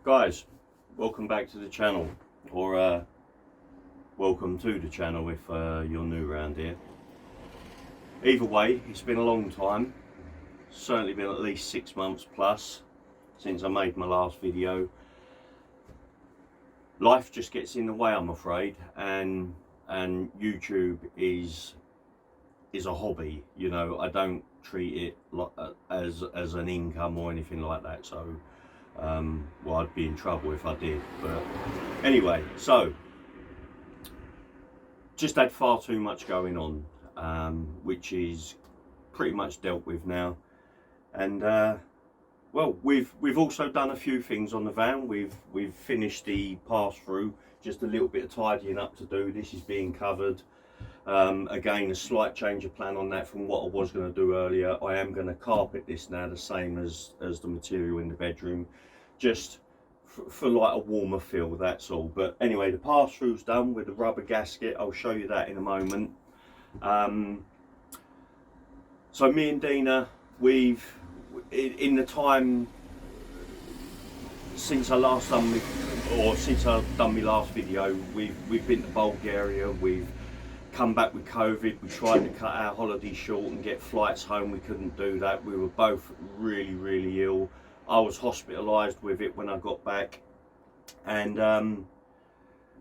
Guys, welcome back to the channel, or welcome to the channel if you're new around here. Either way, it's been a long time, certainly been at least 6 months plus since I made my last video. Life just gets in the way, I'm afraid, and YouTube is a hobby, you know. I don't treat it as an income or anything like that, so well, I'd be in trouble if I did. But anyway, so just had far too much going on, which is pretty much dealt with now. And well, we've also done a few things on the van. We've finished the pass through, just a little bit of tidying up to do. This is being covered. Again, a slight change of plan on that from what I was going to do earlier. I am going to carpet this now, the same as the material in the bedroom, just for like a warmer feel, that's all. But anyway, the pass through's done with the rubber gasket. I'll show you that in a moment. So me and Dina, we've in the time since I last done since I've done my last video, we've been to Bulgaria. We've come back with COVID. We tried to cut our holiday short and get flights home. We couldn't do that. We were both really ill. I was hospitalised with it when I got back, and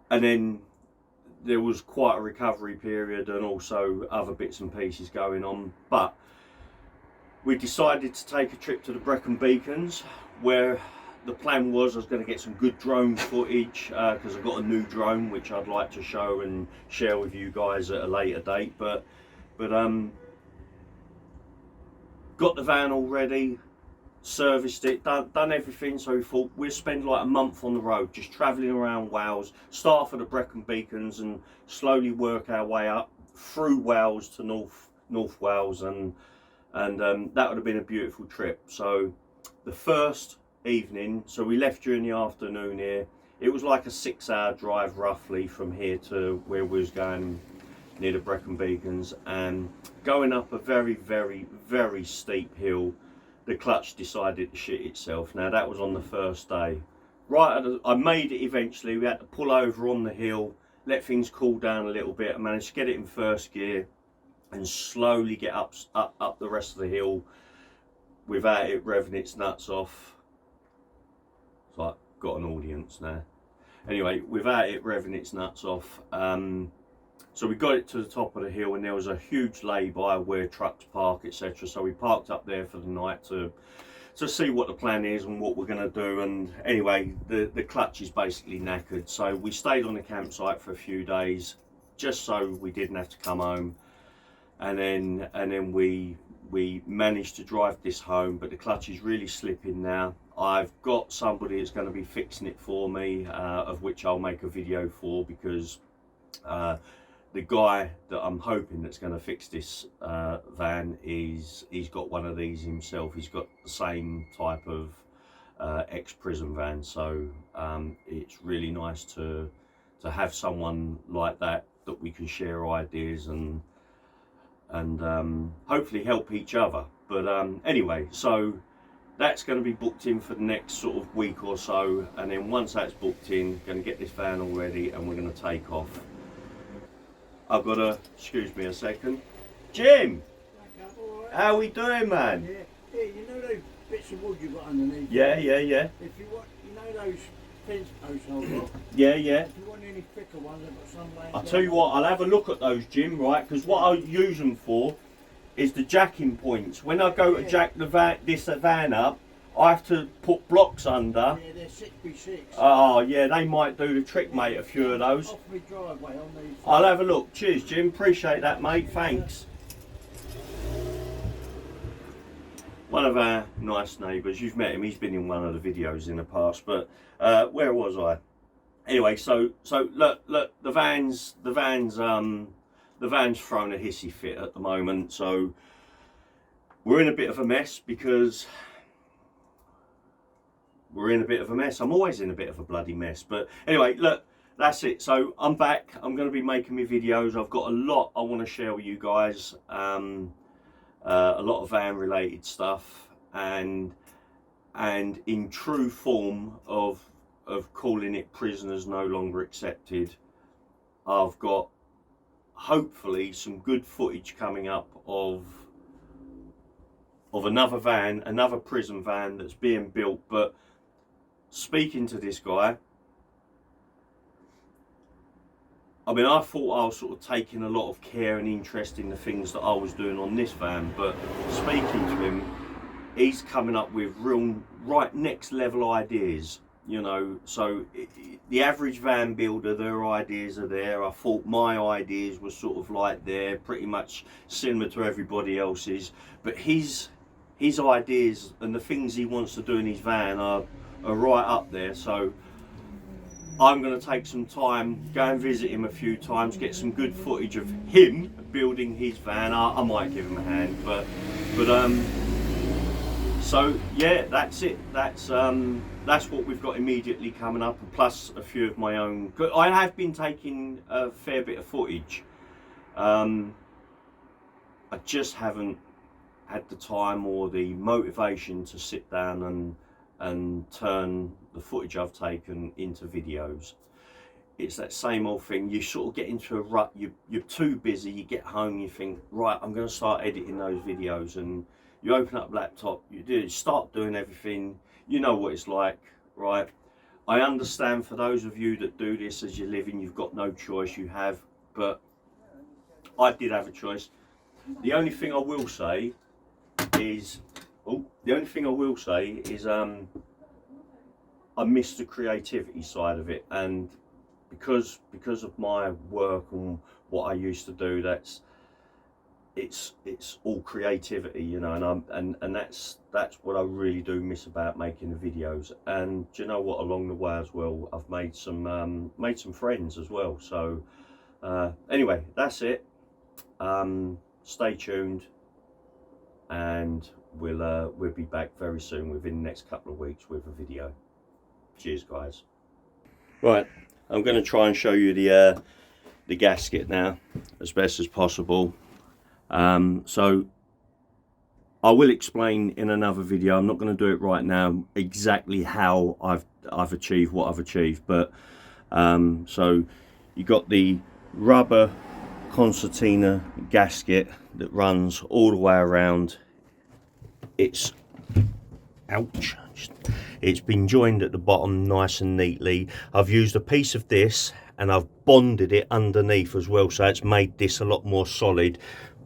then there was quite a recovery period and also other bits and pieces going on. But we decided to take a trip to the Brecon Beacons, where the plan was I was going to get some good drone footage, because I've got a new drone which I'd like to show and share with you guys at a later date. But got the van all ready, serviced it, done everything. So we thought we'd spend like a month on the road, just travelling around Wales, start off at the Brecon Beacons and slowly work our way up through Wales to North Wales, and that would have been a beautiful trip. So the first evening, so we left during the afternoon here. It was like a 6-hour drive roughly from here to where we was going, near the Brecon Beacons, and going up a very steep hill. The clutch decided to shit itself. Now that was on the first day. I made it eventually. We had to pull over on the hill, let things cool down a little bit. I managed to get it in first gear and slowly get up the rest of the hill without it revving its nuts off. It's like, got an audience now. Anyway, without it revving its nuts off. So we got it to the top of the hill, and there was a huge lay-by where trucks park, etc. So we parked up there for the night to see what the plan is and what we're going to do. And anyway, the clutch is basically knackered. So we stayed on the campsite for a few days, just so we didn't have to come home. And then we managed to drive this home, but the clutch is really slipping now. I've got somebody that's going to be fixing it for me, of which I'll make a video for, because the guy that I'm hoping that's going to fix this van he's got one of these himself. He's got the same type of ex-prison van, so it's really nice to have someone like that we can share ideas and hopefully help each other. But anyway, so that's going to be booked in for the next sort of week or so, and then once that's booked in, going to get this van all ready and we're going to take off. I've got to, excuse me a second, Jim. How we doing, man? Yeah, you know those bits of wood you got underneath? Yeah. If you want, you know those fence posts I've got? Yeah. If you want any thicker ones, I've got some laying I'll down. tell you what, I'll have a look at those, Jim, right? Because what I use them for is the jacking points. When I go to jack this van up, I have to put blocks under. Yeah, they're 6x6. Oh, yeah, they might do the trick, mate, a few of those. Off my driveway on these. I'll have a look. Cheers, Jim. Appreciate that, mate. Thanks. One of our nice neighbours, you've met him, he's been in one of the videos in the past, but where was I? Anyway, so look, the van's thrown a hissy fit at the moment, so we're in a bit of a mess because we're in a bit of a mess. I'm always in a bit of a bloody mess, but anyway, look, that's it. So I'm back. I'm going to be making my videos. I've got a lot I want to share with you guys. A lot of van related stuff, and in true form of of calling it Prisoners No Longer Accepted. I've got hopefully some good footage coming up of another van, another prison van that's being built. But speaking to this guy, I mean, I thought I was sort of taking a lot of care and interest in the things that I was doing on this van, but speaking to him, he's coming up with real right next level ideas, you know. So the average van builder, their ideas are there. I thought my ideas were sort of like there, pretty much similar to everybody else's, but his ideas and the things he wants to do in his van are right up there. So I'm going to take some time, go and visit him a few times, get some good footage of him building his van. I might give him a hand, but so yeah, that's it. That's what we've got immediately coming up, and plus a few of my own. I have been taking a fair bit of footage. I just haven't had the time or the motivation to sit down and turn the footage I've taken into videos. It's that same old thing. You sort of get into a rut. You're too busy. You get home, you think, right, I'm going to start editing those videos, and you open up laptop, you start doing everything. You know what it's like, right? I understand for those of you that do this as your living, you've got no choice. You have, but I did have a choice. The only thing I will say is, I miss the creativity side of it, and because of my work and what I used to do, it's all creativity, you know, and that's what I really do miss about making the videos. And do you know what, along the way as well, I've made some friends as well. So anyway, that's it. Stay tuned, and we'll be back very soon, within the next couple of weeks, with a video. Cheers, guys. Right, I'm going to try and show you the gasket now as best as possible. So I will explain in another video. I'm not going to do it right now exactly how I've achieved what I've achieved, but so you got the rubber concertina gasket that runs all the way around. It's it's been joined at the bottom nice and neatly. I've used a piece of this and I've bonded it underneath as well, so it's made this a lot more solid.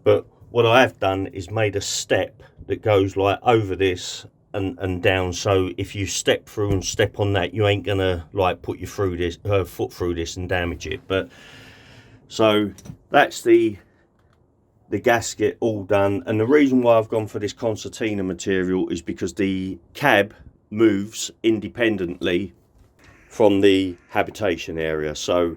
But what I have done is made a step that goes like over this and down, so if you step through and step on that, you ain't gonna like put your foot through this and damage it. But so that's the gasket all done. And the reason why I've gone for this concertina material is because the cab moves independently from the habitation area, so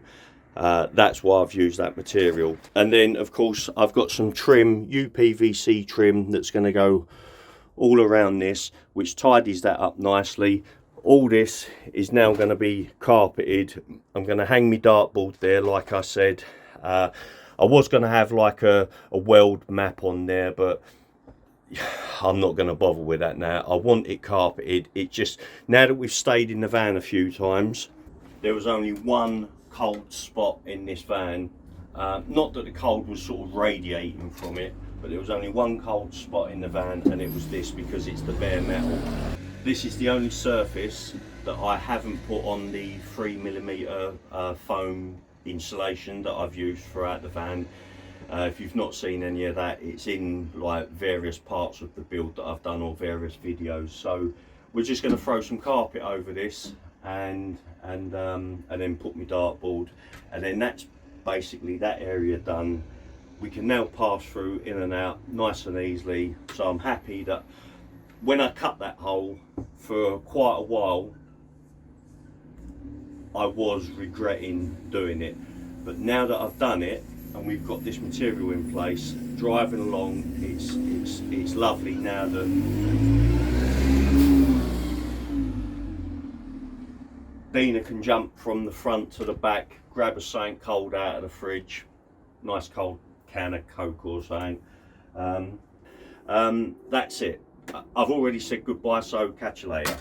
that's why I've used that material. And then of course I've got some trim, UPVC trim, that's going to go all around this, which tidies that up nicely. All this is now going to be carpeted. I'm going to hang my dartboard there, like I said. I was going to have like a world map on there, but I'm not going to bother with that now. I want it carpeted. It just, now that we've stayed in the van a few times, there was only one cold spot in this van. Not that the cold was sort of radiating from it, but there was only one cold spot in the van, and it was this, because it's the bare metal. This is the only surface that I haven't put on the 3mm foam insulation that I've used throughout the van. If you've not seen any of that, it's in like various parts of the build that I've done, or various videos. So we're just going to throw some carpet over this and then put my dartboard, and then that's basically that area done. We can now pass through in and out nice and easily. So I'm happy that when I cut that hole, for quite a while I was regretting doing it, but now that I've done it and we've got this material in place, driving along, it's lovely now that Dina can jump from the front to the back, grab a something cold out of the fridge, nice cold can of Coke or something. That's it. I've already said goodbye, so catch you later.